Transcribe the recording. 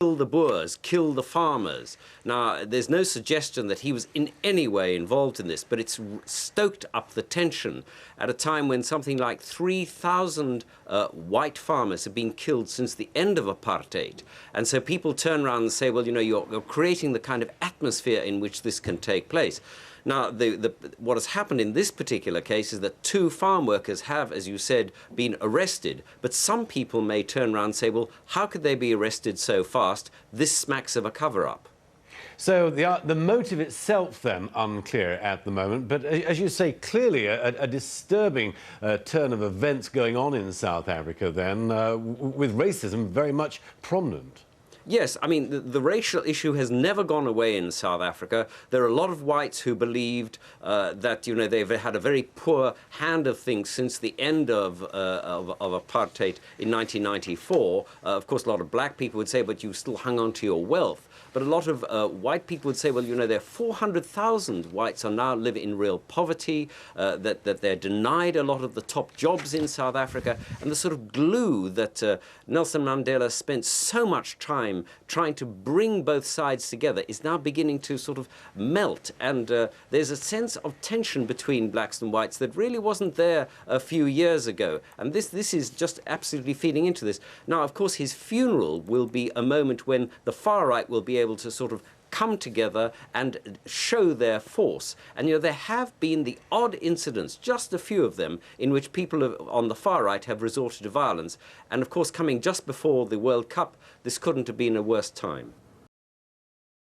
kill the Boers, kill the farmers. Now, there's no suggestion that he was in any way involved in this, but it's stoked up the tension at a time when something like 3,000 white farmers have been killed since the end of apartheid. And so people turn around and say, well, you know, you're creating the kind of atmosphere in which this can take place. Now, what has happened in this particular case is that 2 farm workers have, as you said, been arrested. But some people may turn around and say, well, how could they be arrested so fast? This smacks of a cover-up. So the motive itself, then, unclear at the moment. But as you say, clearly a disturbing turn of events going on in South Africa, then, with racism very much prominent. Yes, I mean, the racial issue has never gone away in South Africa. There are a lot of whites who believed that, you know, they've had a very poor hand of things since the end of apartheid in 1994. Of course, a lot of black people would say, but you still hung on to your wealth. But a lot of white people would say, well, you know, there are 400,000 whites are now living in real poverty, that they're denied a lot of the top jobs in South Africa, and the sort of glue that Nelson Mandela spent so much time trying to bring both sides together is now beginning to sort of melt. And there's a sense of tension between blacks and whites that really wasn't there a few years ago. And this is just absolutely feeding into this. Now, of course, his funeral will be a moment when the far right will be able to sort of come together and show their force. And, you know, there have been the odd incidents, just a few of them, in which people on the far right have resorted to violence. And, of course, coming just before the World Cup, this couldn't have been a worse time.